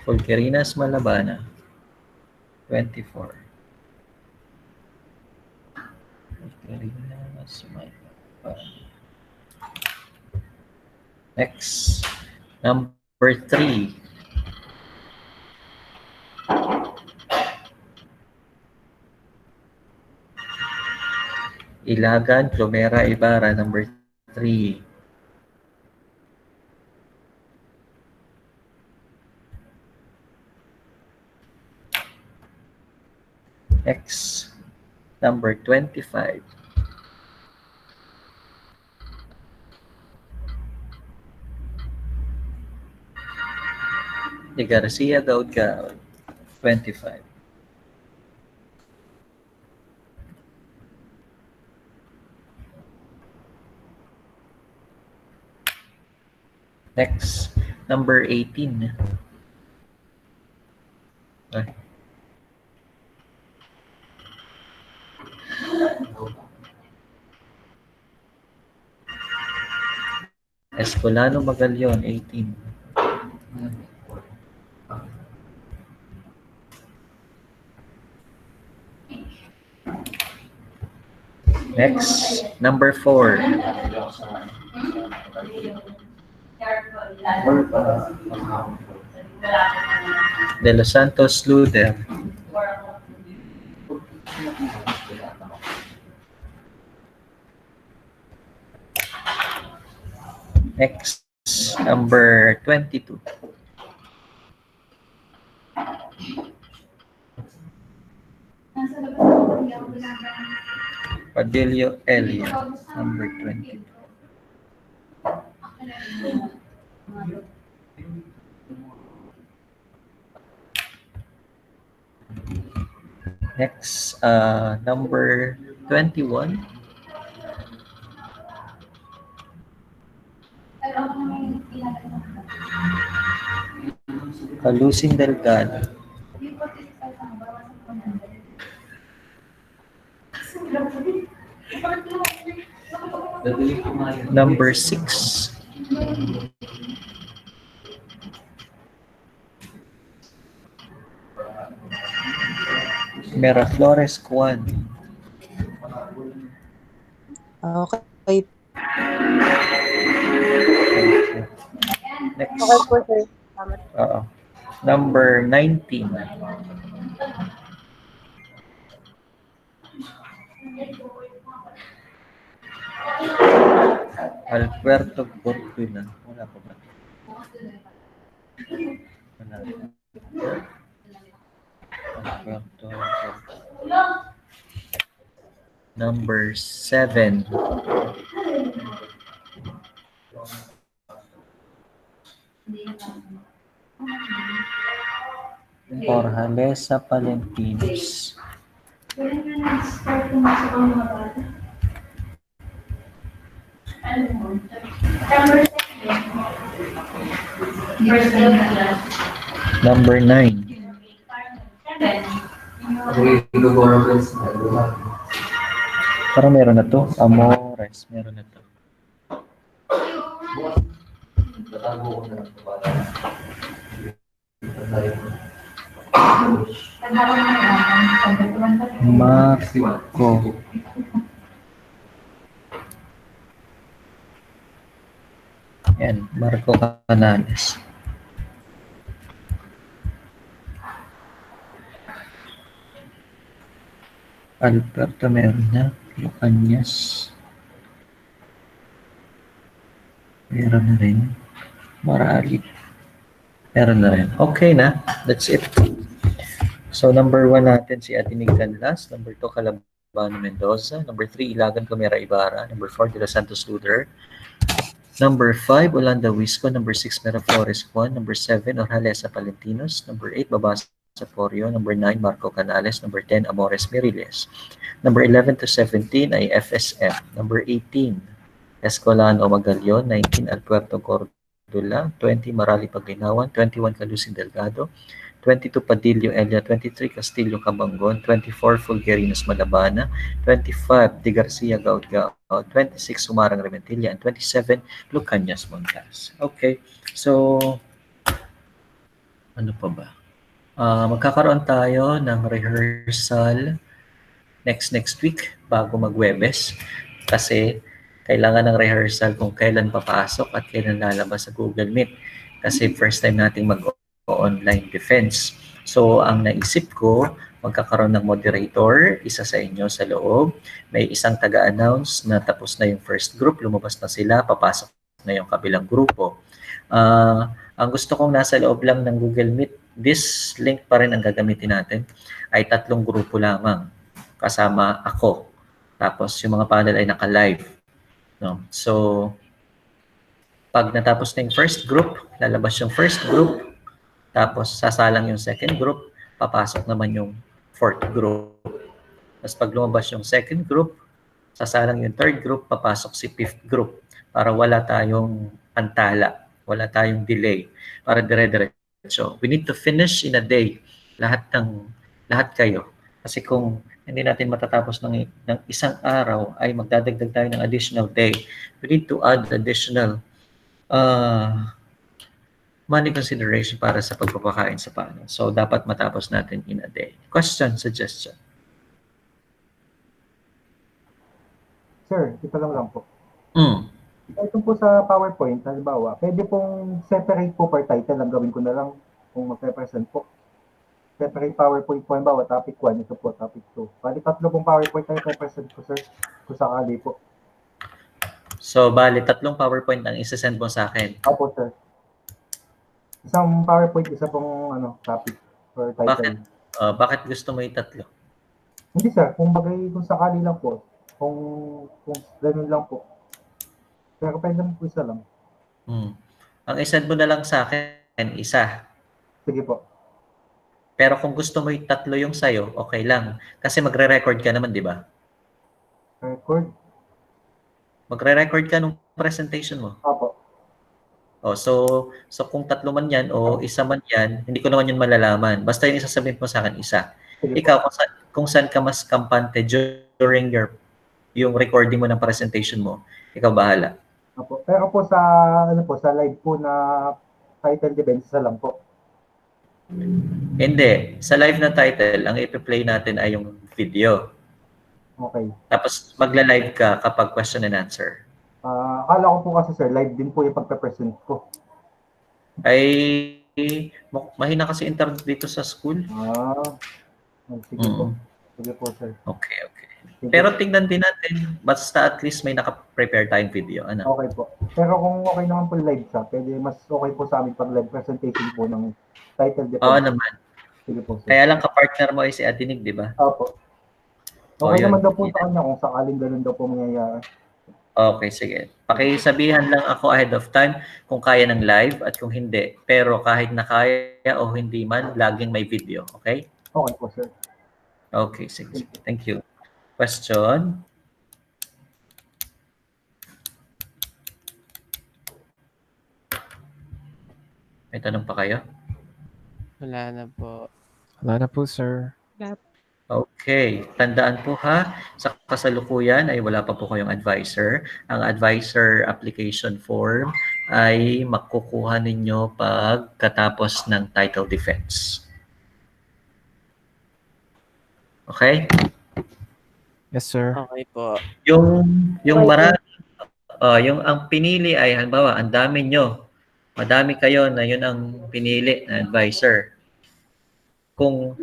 Fulquerinas Malabana, 24. Fulquerinas Malabana. Next, number 3. Ilagan, Plomera, Ibarra, number 3. Next, number 25. De Garcia, Daud Gaon, 25. Next, number 18. Ay. Escolano Magallon, 18. Next, number 4. De Los Santos Luder. Next, number 22. Padillo Elia, number 22. Next, number 21. Calusing Delgado. Number 6. Miraflores Juan. Okay. Next. Okay po, sir. Salamat. Number 19. Alberto Cortuna. Wala pa ba? Wala. Alberto Cortuna. Number 7. Orjalesa Palentinos. Number 9. Parang meron na to. Amores. Meron na to. Marco. Yan, Marco Canales. Alberto meron na. Lucanyas. Meron na rin. Marali. Meron na rin. Okay na. That's it. So, number 1 natin si Atinig Canlas. Number 2, Calabano Mendoza. Number 3, Ilagan Camera Ibarra. Number 4, De Los Santos Luder. Number 5, Olanda Wisco. Number 6, Miraflores Juan. Number 7, Orjalesa Palentinos. Number 8, Babasa Porio. Number 9, Marco Canales. Number 10, Amores Miriles. Number 11 to 17 ay FSM. Number 18, Escolano Magallon. 19, Alberto Cordula. 20, Marali Paglinawan. 21, Calusing Delgado. 22, Padillo Elia. 23, Castillo Cabangon. 24, Fulgerinos Malabana. 25, De Garcia Gaudgao. 26, Sumarang Rementilla. And 27, Lucanyas Montas. Okay, so ano pa ba? Magkakaroon tayo ng rehearsal next week bago mag-Webes kasi kailangan ng rehearsal kung kailan papasok at kailan lalabas sa Google Meet kasi first time nating mag-online defense. So, ang naisip ko, magkakaroon ng moderator, isa sa inyo sa loob. May isang taga-announce na tapos na yung first group, lumabas na sila, papasok na yung kabilang grupo. Ang gusto kong nasa loob lang ng Google Meet, this link pa rin ang gagamitin natin, ay 3 grupo lamang. Kasama ako. Tapos yung mga panel ay naka-live. No? So, pag natapos na yung first group, lalabas yung first group, tapos sasalang yung second group, papasok naman yung fourth group. Tapos pag lumabas yung second group, sasalang yung third group, papasok si fifth group para wala tayong antala, wala tayong delay, para dire-diretso. We need to finish in a day Lahat kayo. Kasi kung hindi natin matatapos ng isang araw, ay magdadagdag tayo ng additional day. We need to add additional money consideration para sa pagpapakain sa paano. So, dapat matapos natin in a day. Question, suggestion? Sir, ito lang po. Ito po sa PowerPoint, halimbawa, pwede pong separate po per title. Ang gawin ko na lang kung mag-represent po. Separate PowerPoint po, halimbawa, topic 1, ito po, topic 2. Bali, 3 pong PowerPoint tayo represent ko, sir, kung sakali po. So, bali, 3 PowerPoint ang isa-send mo sa akin. Opo, sir. Isang PowerPoint, isa pong topic per title. Bakit gusto mo yung 3? Hindi, sir. Kung sakali lang po. Kung ganun lang po. Pero pwede mo po isa lang. Ang isend mo na lang sa akin, isa. Sige po. Pero kung gusto mo yung 3 yung sa'yo, okay lang. Kasi magre-record ka naman, di ba? Record? Magre-record ka nung presentation mo. Opo. So kung 3 man yan o isa man yan, hindi ko naman yun malalaman. Basta yung isasabihin mo sa akin, isa. Sige Ikaw, kung saan ka mas kampante during yung recording mo ng presentation mo, ikaw bahala. Opo. Pero po sa sa live po na title event, isa lang po. Hindi. Sa live na title, ang ipi-play natin ay yung video. Okay. Tapos magla-live ka kapag question and answer. Akala ko po kasi, sir, live din po yung pagpe-present ko. Ay, mahina kasi internet dito sa school. Sige po. Sige po, sir. Okay. Pero tingnan din natin, basta at least may naka-prepare tayong video. Okay po. Pero kung okay naman po live siya, pwede mas okay po sa amin pag live presentation po ng title defense. Oo naman. Sige po, sir. Kaya lang ka-partner mo ay si Atinig, di ba? Opo. Okay naman daw po sa kanya kung sakaling ganun daw po mangyayari. Okay, sige. Pakisabihan lang ako ahead of time kung kaya ng live at kung hindi. Pero kahit na kaya o hindi man, laging may video. Okay? Okay po, sir. Okay, sige. Thank you. Question? May tanong pa kayo? Wala na po. Wala na po, sir. Okay. Tandaan po ha, sa kasalukuyan ay wala pa po kayong advisor. Ang advisor application form ay makukuha ninyo pagkatapos ng title defense. Okay? Yes, sir. Okay po. Yung marami, yung ang pinili ay halimbawa, ang dami nyo. Madami kayo na yun ang pinili na advisor. Kung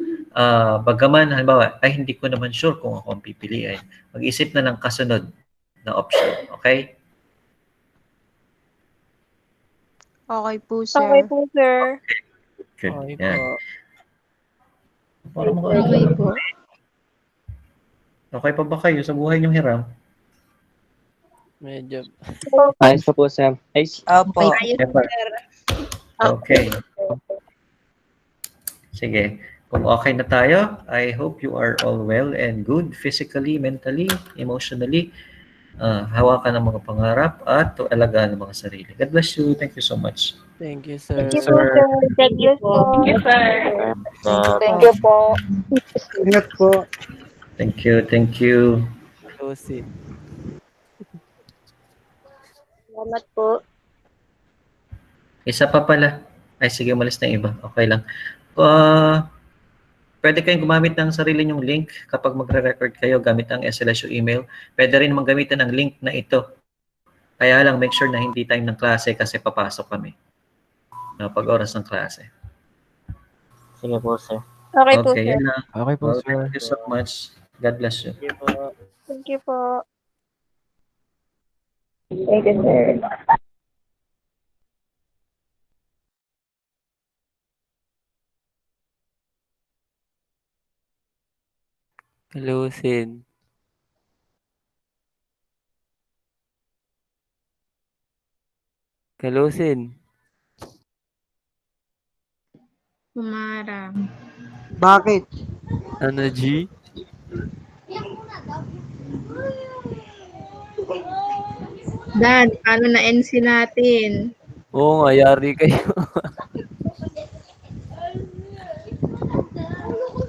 bagaman halimbawa, ay hindi ko naman sure kung ako ang pipiliin. Mag-isip na ng kasunod na option. Okay? Okay po, sir. Okay po, sir. Good. Okay Yan. po. Okay po. Okay pa ba kayo sa buhay niyong hiram? Medyo. Ayos pa po, Sam. Ayos. Opo. Okay. Sige. Kung okay na tayo, I hope you are all well and good physically, mentally, emotionally. Hawakan ang mga pangarap at alagaan ang mga sarili. God bless you. Thank you so much. Thank you, sir. Thank you po, sir. Thank you po. Thank you po. Ingat po. Thank you. Thank you. Lucy. Salamat po. Isa pa pala. Ay, sige, umalis na yung iba. Okay lang. Pwede kayong gumamit ng sarili nyong link kapag magre-record kayo gamit ang SLSU email. Pwede rin naman gamitin ang link na ito. Kaya lang, make sure na hindi time ng klase kasi papasok kami. Pag oras ng klase. Sige po, sir. Okay po, Okay, sir. yun lang. Okay po, sir. Thank you so much. God bless you. Thank you po. Thank you po. Thank you, sir. Lucy. Kalusin. Humarang. Bakit? Ano, G? Dan, paano na NC natin? Oo nga, yari kayo.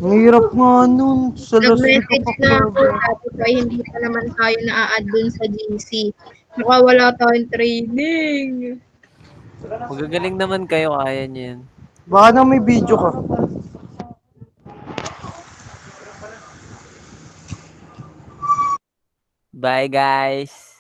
Ang hirap nga nun. Sa last week Nag-message pa na ako, tapos ay hindi pa naman tayo na-add dun sa GC. Saka wala tayong training. Magagaling naman kayo, kaya niyo yan. Baka na may video ka. Bye, guys.